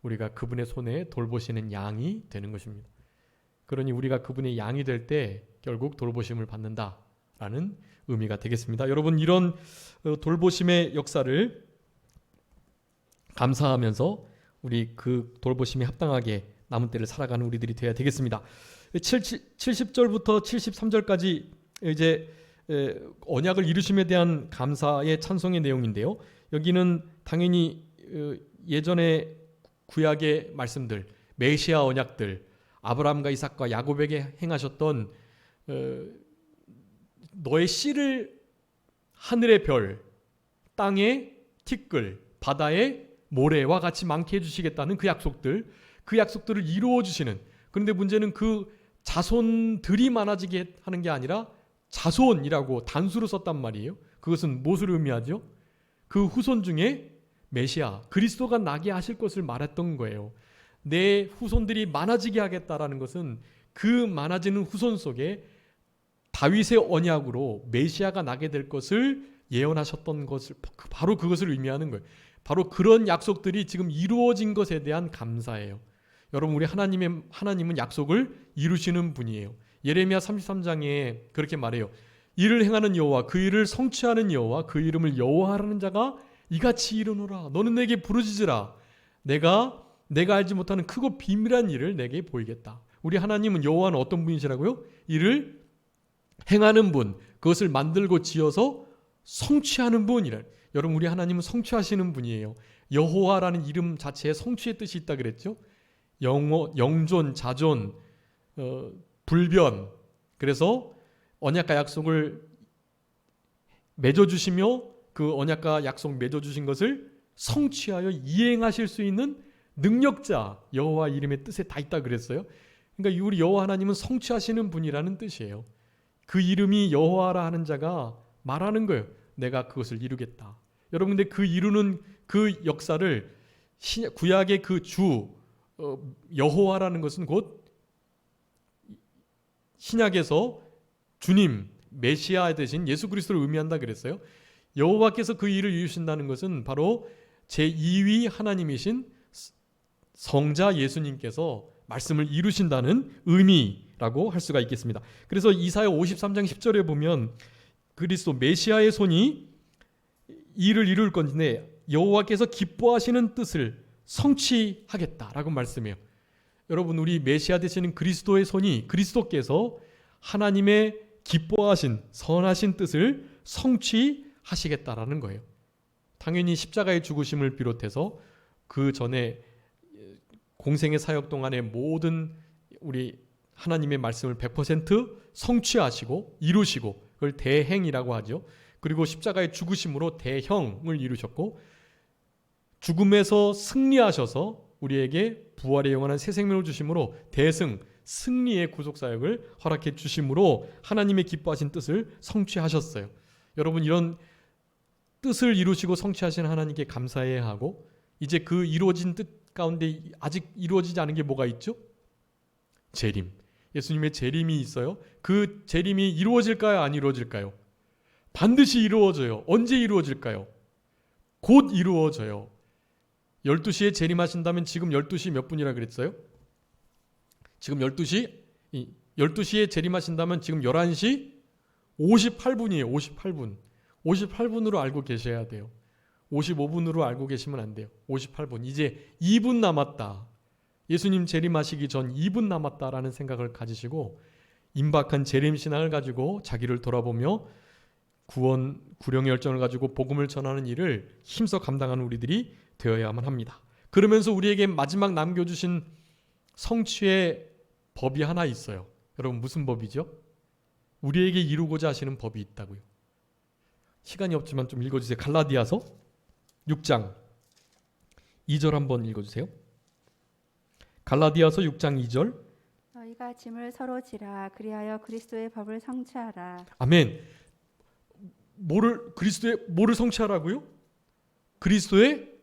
우리가 그분의 손에 돌보시는 양이 되는 것입니다. 그러니 우리가 그분의 양이 될 때 결국 돌보심을 받는다라는 의미가 되겠습니다. 여러분, 이런 돌보심의 역사를 감사하면서 우리 그 돌보심에 합당하게 남은 때를 살아가는 우리들이 되어야 되겠습니다. 70절부터 73절까지 이제 언약을 이루심에 대한 감사의 찬송의 내용인데요. 여기는 당연히 예전의 구약의 말씀들, 메시아 언약들, 아브라함과 이삭과 야곱에게 행하셨던 너의 씨를 하늘의 별, 땅의 티끌, 바다의 모래와 같이 많게 해주시겠다는 그 약속들을 이루어 주시는, 그런데 문제는 그 자손들이 많아지게 하는 게 아니라 자손이라고 단수로 썼단 말이에요. 그것은 무엇을 의미하죠? 그 후손 중에 메시아, 그리스도가 나게 하실 것을 말했던 거예요. 내 후손들이 많아지게 하겠다라는 것은 그 많아지는 후손 속에 다윗의 언약으로 메시아가 나게 될 것을 예언하셨던 것을, 바로 그것을 의미하는 거예요. 바로 그런 약속들이 지금 이루어진 것에 대한 감사예요. 여러분, 우리 하나님은 약속을 이루시는 분이에요. 예레미야 33장에 그렇게 말해요. 이를 행하는 여호와, 그 일을 성취하는 여호와, 그 이름을 여호와라는 자가 이같이 이르노라. 너는 내게 부르짖으라. 내가 알지 못하는 크고 비밀한 일을 내게 보이겠다. 우리 하나님은, 여호와는 어떤 분이시라고요? 이를 행하는 분, 그것을 만들고 지어서 성취하는 분이라. 여러분, 우리 하나님은 성취하시는 분이에요. 여호와라는 이름 자체에 성취의 뜻이 있다 그랬죠. 영존, 자존, 불변. 그래서 언약과 약속을 맺어주시며 그 언약과 약속 맺어주신 것을 성취하여 이행하실 수 있는 능력자, 여호와 이름의 뜻에 다 있다 그랬어요. 그러니까 우리 여호와 하나님은 성취하시는 분이라는 뜻이에요. 그 이름이 여호와라 하는 자가 말하는 거예요. 내가 그것을 이루겠다. 여러분, 근데 그 이루는 그 역사를 구약의 그 주 여호와라는 것은 곧 신약에서 주님, 메시아 되신 예수 그리스도를 의미한다 그랬어요. 여호와께서 그 일을 이루신다는 것은 바로 제2위 하나님이신 성자 예수님께서 말씀을 이루신다는 의미라고 할 수가 있겠습니다. 그래서 이사야 53장 10절에 보면 그리스도 메시아의 손이 일을 이룰 건데 여호와께서 기뻐하시는 뜻을 성취하겠다라고 말씀해요. 여러분, 우리 메시아 되시는 그리스도의 손이, 그리스도께서 하나님의 기뻐하신 선하신 뜻을 성취하시겠다라는 거예요. 당연히 십자가의 죽으심을 비롯해서 그 전에 공생의 사역 동안의 모든 우리 하나님의 말씀을 100% 성취하시고 이루시고, 그걸 대행이라고 하죠. 그리고 십자가의 죽으심으로 대형을 이루셨고, 죽음에서 승리하셔서 우리에게 부활의 영원한 새 생명을 주심으로 대승, 승리의 구속사역을 허락해 주심으로 하나님의 기뻐하신 뜻을 성취하셨어요. 여러분, 이런 뜻을 이루시고 성취하신 하나님께 감사해야 하고, 이제 그 이루어진 뜻 가운데 아직 이루어지지 않은 게 뭐가 있죠? 재림. 예수님의 재림이 있어요. 그 재림이 이루어질까요? 안 이루어질까요? 반드시 이루어져요. 언제 이루어질까요? 곧 이루어져요. 12시에 재림하신다면 지금 12시 몇 분이라 그랬어요? 지금 12시에 재림하신다면 지금 11시 58분이에요. 58분. 58분으로 알고 계셔야 돼요. 55분으로 알고 계시면 안 돼요. 58분. 이제 2분 남았다. 예수님 재림하시기 전 2분 남았다라는 생각을 가지시고 임박한 재림신앙을 가지고 자기를 돌아보며 구원, 구령의 열정을 가지고 복음을 전하는 일을 힘써 감당하는 우리들이 되어야만 합니다. 그러면서 우리에게 마지막 남겨주신 성취의 법이 하나 있어요. 여러분, 무슨 법이죠? 우리에게 이루고자 하시는 법이 있다고요. 시간이 없지만 좀 읽어주세요. 갈라디아서 6장 2절 한번 읽어주세요. 갈라디아서 6장 2절. 너희가 짐을 서로 지라. 그리하여 그리스도의 법을 성취하라. 아멘. 뭐를 성취하라고요? 그리스도의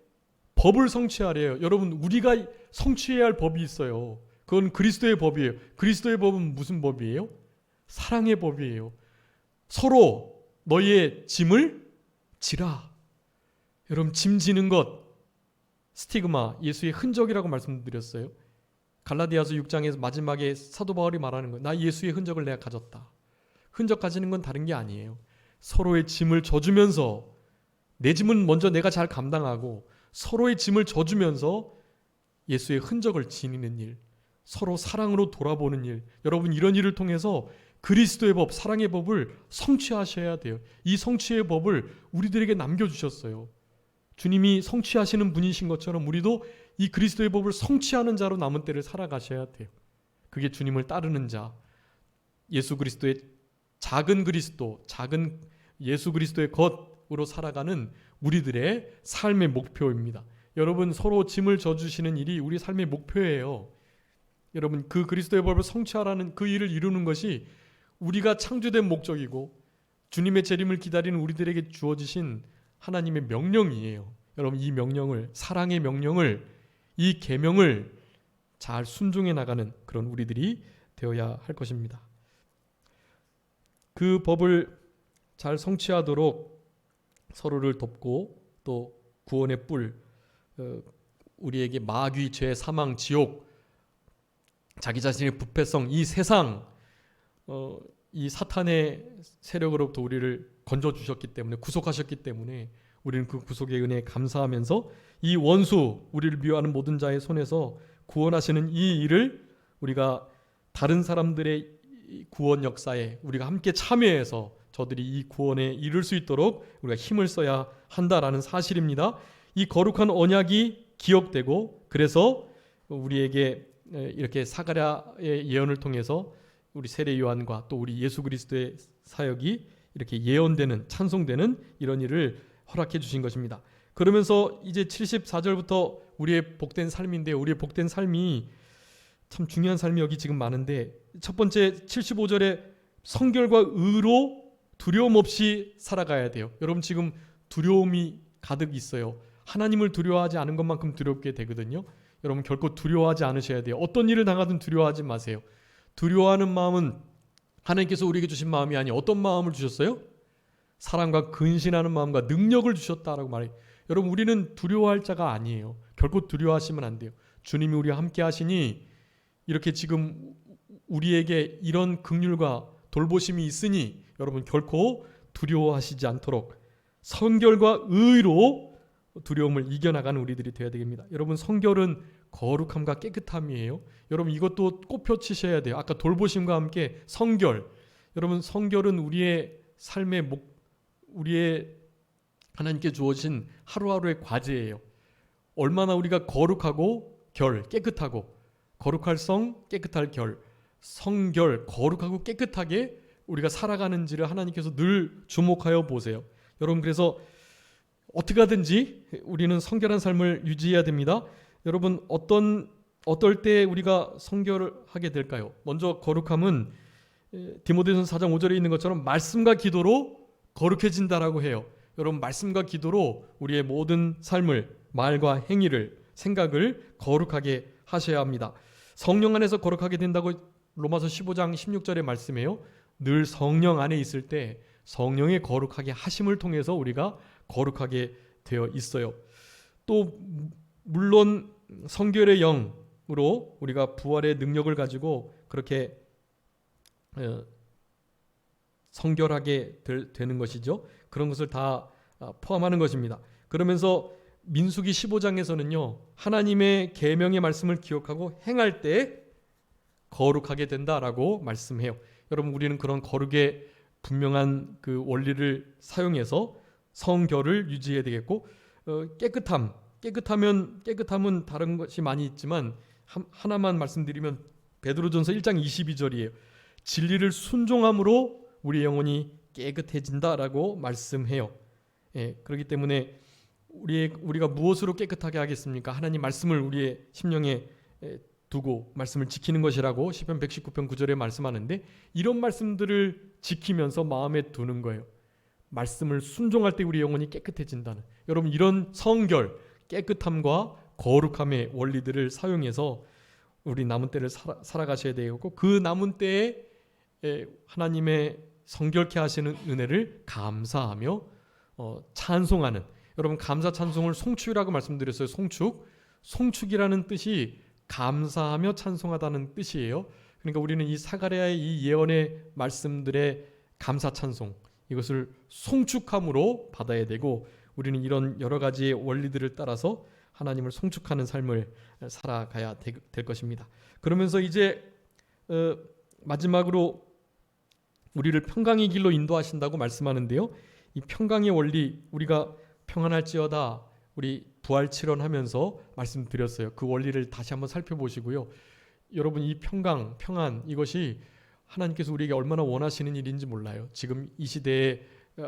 법을 성취하래요. 여러분, 우리가 성취해야 할 법이 있어요. 그건 그리스도의 법이에요. 그리스도의 법은 무슨 법이에요? 사랑의 법이에요. 서로 너희의 짐을 지라. 여러분, 짐 지는 것, 스티그마, 예수의 흔적이라고 말씀드렸어요. 갈라디아서 6장에서 마지막에 사도 바울이 말하는 거예요. 나 예수의 흔적을 내가 가졌다. 흔적 가지는 건 다른 게 아니에요. 서로의 짐을 져주면서, 내 짐은 먼저 내가 잘 감당하고 서로의 짐을 져주면서 예수의 흔적을 지니는 일, 서로 사랑으로 돌아보는 일. 여러분, 이런 일을 통해서 그리스도의 법, 사랑의 법을 성취하셔야 돼요. 이 성취의 법을 우리들에게 남겨주셨어요. 주님이 성취하시는 분이신 것처럼 우리도 이 그리스도의 법을 성취하는 자로 남은 때를 살아가셔야 돼요. 그게 주님을 따르는 자, 예수 그리스도의 작은 그리스도, 작은 예수 그리스도의 것으로 살아가는 우리들의 삶의 목표입니다. 여러분, 서로 짐을 져주시는 일이 우리 삶의 목표예요. 여러분, 그 그리스도의 법을 성취하라는 그 일을 이루는 것이 우리가 창조된 목적이고 주님의 재림을 기다리는 우리들에게 주어지신 하나님의 명령이에요. 여러분, 이 명령을, 사랑의 명령을, 이 계명을 잘 순종해 나가는 그런 우리들이 되어야 할 것입니다. 그 법을 잘 성취하도록 서로를 돕고 또 구원의 뿔, 우리에게 마귀, 죄, 사망, 지옥, 자기 자신의 부패성, 이 세상, 이 사탄의 세력으로부터 우리를 건져 주셨기 때문에, 구속하셨기 때문에 우리는 그 구속의 은혜에 감사하면서 이 원수, 우리를 미워하는 모든 자의 손에서 구원하시는 이 일을 우리가 다른 사람들의 구원 역사에 우리가 함께 참여해서 저들이 이 구원에 이를 수 있도록 우리가 힘을 써야 한다라는 사실입니다. 이 거룩한 언약이 기억되고, 그래서 우리에게 이렇게 사가랴의 예언을 통해서 우리 세례 요한과 또 우리 예수 그리스도의 사역이 이렇게 예언되는, 찬송되는 이런 일을 허락해 주신 것입니다. 그러면서 이제 74절부터 우리의 복된 삶인데, 우리의 복된 삶이 참 중요한 삶이 여기 지금 많은데, 첫 번째 75절에 성결과 의로 두려움 없이 살아가야 돼요. 여러분 지금 두려움이 가득 있어요. 하나님을 두려워하지 않은 것만큼 두렵게 되거든요. 여러분 결코 두려워하지 않으셔야 돼요. 어떤 일을 당하든 두려워하지 마세요. 두려워하는 마음은 하나님께서 우리에게 주신 마음이 아니 어떤 마음을 주셨어요? 사랑과 근신하는 마음과 능력을 주셨다라고 말해요. 여러분 우리는 두려워할 자가 아니에요. 결코 두려워하시면 안 돼요. 주님이 우리와 함께 하시니 이렇게 지금 우리에게 이런 긍휼과 돌보심이 있으니 여러분 결코 두려워하시지 않도록 성결과 의로 두려움을 이겨나가는 우리들이 되어야 됩니다. 여러분 성결은 거룩함과 깨끗함이에요. 여러분 이것도 꼭 펼치셔야 돼요. 아까 돌보심과 함께 성결. 여러분 성결은 우리의 삶의 우리의 하나님께 주어진 하루하루의 과제예요. 얼마나 우리가 거룩하고 깨끗하고, 거룩할 성, 깨끗할 성결, 거룩하고 깨끗하게 우리가 살아가는지를 하나님께서 늘 주목하여 보세요. 여러분 그래서 어떻게 하든지 우리는 성결한 삶을 유지해야 됩니다. 여러분 어떨 때 우리가 성결을 하게 될까요? 먼저 거룩함은 디모데전서 4장 5절에 있는 것처럼 말씀과 기도로 거룩해진다라고 해요. 여러분 말씀과 기도로 우리의 모든 삶을, 말과 행위를, 생각을 거룩하게 하셔야 합니다. 성령 안에서 거룩하게 된다고 로마서 15장 16절에 말씀해요. 늘 성령 안에 있을 때 성령의 거룩하게 하심을 통해서 우리가 거룩하게 되어 있어요. 또 물론 성결의 영으로 우리가 부활의 능력을 가지고 그렇게 성결하게 되는 것이죠. 그런 것을 다 포함하는 것입니다. 그러면서 민수기 15장에서는요. 하나님의 계명의 말씀을 기억하고 행할 때 거룩하게 된다라고 말씀해요. 여러분 우리는 그런 거룩의 분명한 그 원리를 사용해서 성결을 유지해야 되겠고, 깨끗함은 다른 것이 많이 있지만 하나만 말씀드리면 베드로전서 1장 22절이에요. 진리를 순종함으로 우리 영혼이 깨끗해진다라고 말씀해요. 그렇기 때문에 우리가 무엇으로 깨끗하게 하겠습니까? 하나님 말씀을 우리의 심령에 두고 말씀을 지키는 것이라고 시편 119편 9절에 말씀하는데, 이런 말씀들을 지키면서 마음에 두는 거예요. 말씀을 순종할 때 우리 영혼이 깨끗해진다는, 여러분 이런 성결, 깨끗함과 거룩함의 원리들을 사용해서 우리 남은 때를 살아가셔야 되고, 그 남은 때에 하나님의 성결케 하시는 은혜를 감사하며 찬송하는, 여러분 감사 찬송을 송축이라고 말씀드렸어요. 송축이라는 뜻이 감사하며 찬송하다는 뜻이에요. 그러니까 우리는 이 사가랴의 이 예언의 말씀들의 감사 찬송, 이것을 송축함으로 받아야 되고, 우리는 이런 여러 가지의 원리들을 따라서 하나님을 송축하는 삶을 살아가야 될 것입니다. 그러면서 이제 마지막으로 우리를 평강의 길로 인도하신다고 말씀하는데요. 이 평강의 원리, 우리가 평안할지어다 우리 부활칠언하면서 말씀드렸어요. 그 원리를 다시 한번 살펴보시고요. 여러분 이 평강, 평안, 이것이 하나님께서 우리에게 얼마나 원하시는 일인지 몰라요. 지금 이 시대에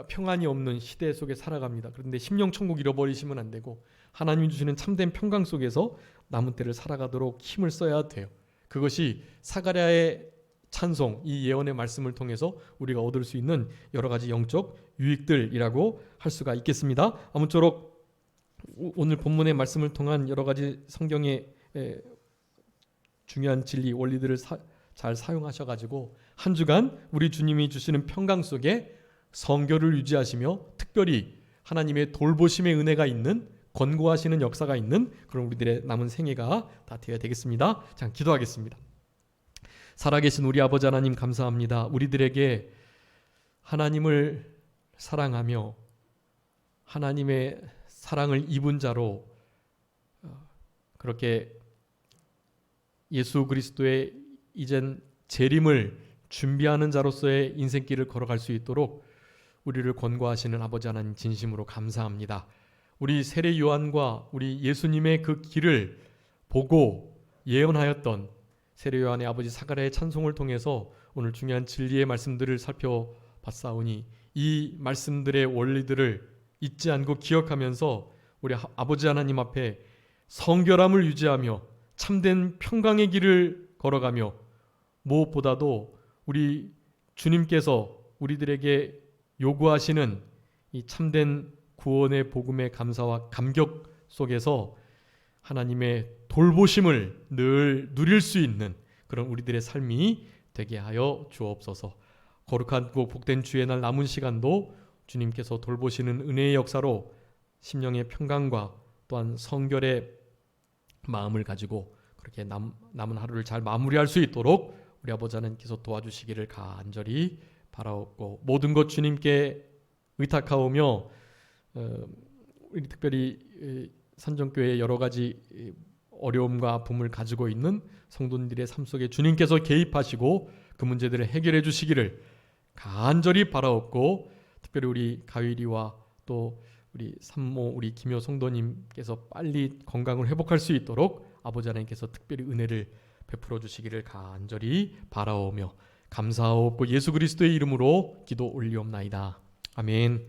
평안이 없는 시대 속에 살아갑니다. 그런데 심령천국 잃어버리시면 안 되고, 하나님이 주시는 참된 평강 속에서 남은 때를 살아가도록 힘을 써야 돼요. 그것이 사가랴의 찬송, 이 예언의 말씀을 통해서 우리가 얻을 수 있는 여러 가지 영적 유익들이라고 할 수가 있겠습니다. 아무쪼록 오늘 본문의 말씀을 통한 여러 가지 성경의 중요한 진리, 원리들을 잘 사용하셔가지고 한 주간 우리 주님이 주시는 평강 속에 성결을 유지하시며, 특별히 하나님의 돌보심의 은혜가 있는, 권고하시는 역사가 있는 그런 우리들의 남은 생애가 다 되어야 되겠습니다. 자, 기도하겠습니다. 살아계신 우리 아버지 하나님 감사합니다. 우리들에게 하나님을 사랑하며 하나님의 사랑을 입은 자로 그렇게 예수 그리스도의 이젠 재림을 준비하는 자로서의 인생길을 걸어갈 수 있도록 우리를 권고하시는 아버지 하나님 진심으로 감사합니다. 우리 세례 요한과 우리 예수님의 그 길을 보고 예언하였던 세례 요한의 아버지 사가랴의 찬송을 통해서 오늘 중요한 진리의 말씀들을 살펴봤사오니 이 말씀들의 원리들을 잊지 않고 기억하면서 우리 아버지 하나님 앞에 성결함을 유지하며 참된 평강의 길을 걸어가며 무엇보다도 우리 주님께서 우리들에게 요구하시는 이 참된 구원의 복음의 감사와 감격 속에서 하나님의 돌보심을 늘 누릴 수 있는 그런 우리들의 삶이 되게 하여 주옵소서. 거룩하고 복된 주의 날 남은 시간도 주님께서 돌보시는 은혜의 역사로 심령의 평강과 또한 성결의 마음을 가지고 그렇게 남은 하루를 잘 마무리할 수 있도록 우리 아버지 하나님께서 도와주시기를 간절히 바라옵고 모든 것 주님께 의탁하오며 우리 특별히 산정교회의 여러 가지 어려움과 아픔을 가지고 있는 성도님들의 삶 속에 주님께서 개입하시고 그 문제들을 해결해 주시기를 간절히 바라옵고 특별히 우리 가위리와 또 우리 산모 우리 김효 성도님께서 빨리 건강을 회복할 수 있도록 아버지 하나님께서 특별히 은혜를 베풀어 주시기를 간절히 바라오며 감사하옵고 예수 그리스도의 이름으로 기도 올리옵나이다. 아멘.